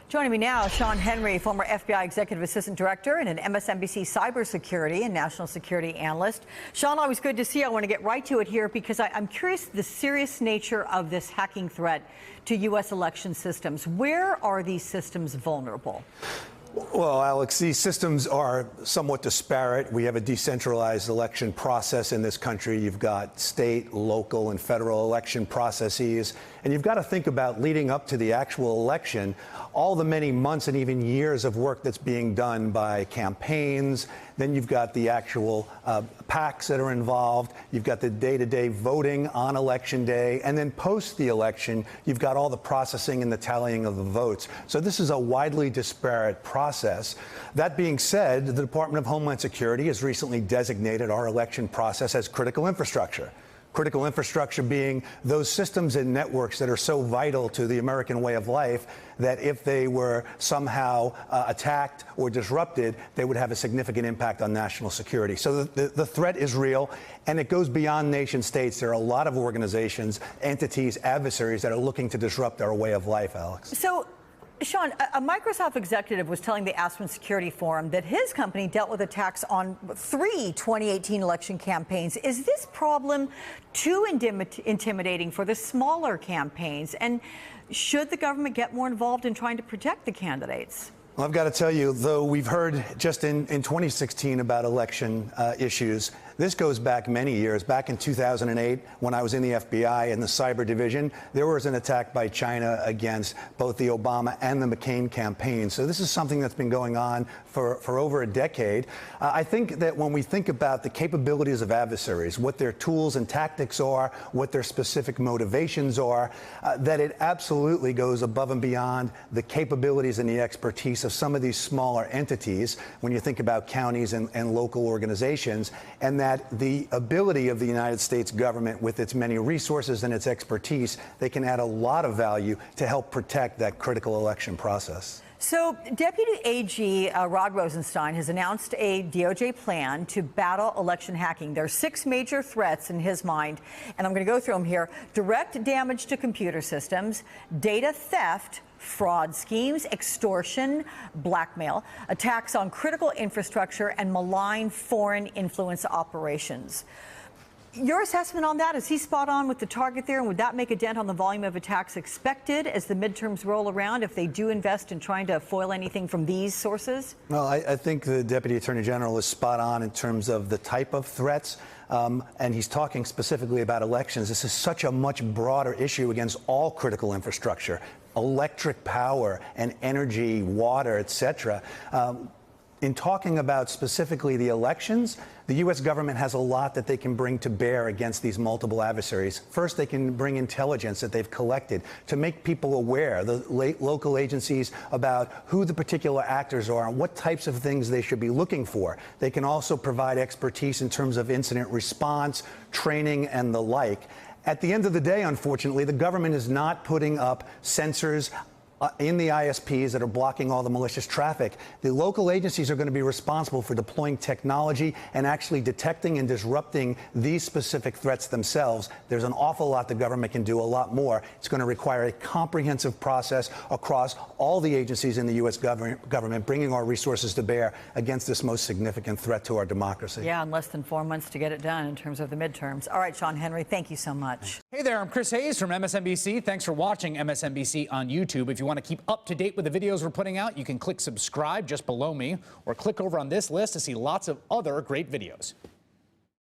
Joining me now, Shawn Henry, former FBI Executive Assistant Director and an MSNBC cybersecurity and national security analyst. Shawn, always good to see you. I want to get right to it here because I'm curious the serious nature of this hacking threat to U.S. election systems. Where are these systems vulnerable? Well, Alex, these systems are somewhat disparate. We have a decentralized election process in this country. You've got state, local, and federal election processes. And you've got to think about leading up to the actual election, all the many months and even years of work that's being done by campaigns. Then you've got the actual PACs that are involved. You've got the day-to-day voting on election day. And then post the election, you've got all the processing and the tallying of the votes. So this is a widely disparate process. That being said, the Department of Homeland Security has recently designated our election process as critical infrastructure. Critical infrastructure being those systems and networks that are so vital to the American way of life that if they were somehow attacked or disrupted, they would have a significant impact on national security. So the threat is real, and it goes beyond nation states. There are a lot of organizations, entities, adversaries that are looking to disrupt our way of life, Alex. So, Shawn, a Microsoft executive was telling the Aspen Security Forum that his company dealt with attacks on 3 2018 election campaigns. Is this problem too intimidating for the smaller campaigns? And should the government get more involved in trying to protect the candidates? Well, I've got to tell you, though we've heard just in 2016 about election issues, this goes back many years. Back in 2008, when I was in the FBI in the cyber division, there was an attack by China against both the Obama and the McCain campaign. So this is something that's been going on for over a decade. I think that when we think about the capabilities of adversaries, what their tools and tactics are, what their specific motivations are, that it absolutely goes above and beyond the capabilities and the expertise of some of these smaller entities when you think about counties and local organizations, and that the ability of the United States government with its many resources and its expertise, they can add a lot of value to help protect that critical election process. So Deputy AG Rod Rosenstein has announced a DOJ plan to battle election hacking. There are 6 major threats in his mind, and I'm going to go through them here. Direct damage to computer systems, data theft, fraud schemes, extortion, blackmail, attacks on critical infrastructure, and malign foreign influence operations. Your assessment on that, is he spot on with the target there, and would that make a dent on the volume of attacks expected as the midterms roll around if they do invest in trying to foil anything from these sources? Well, I think the Deputy Attorney General is spot on in terms of the type of threats, and he's talking specifically about elections. This is such a much broader issue against all critical infrastructure, electric power and energy, water, etc. In talking about specifically the elections, the U.S. government has a lot that they can bring to bear against these multiple adversaries. First, they can bring intelligence that they've collected to make people aware, the local agencies, about who the particular actors are and what types of things they should be looking for. They can also provide expertise in terms of incident response, training, and the like. At the end of the day, unfortunately, the government is not putting up sensors in the ISPs that are blocking all the malicious traffic. The local agencies are going to be responsible for deploying technology and actually detecting and disrupting these specific threats themselves. There's an awful lot the government can do, a lot more. It's going to require a comprehensive process across all the agencies in the U.S. government, bringing our resources to bear against this most significant threat to our democracy. Yeah, in less than 4 months to get it done in terms of the midterms. All right, Shawn Henry, thank you so much. Hey there, I'm Chris Hayes from MSNBC. Thanks for watching MSNBC on YouTube. If you want to keep up to date with the videos we're putting out, you can click subscribe just below me or click over on this list to see lots of other great videos.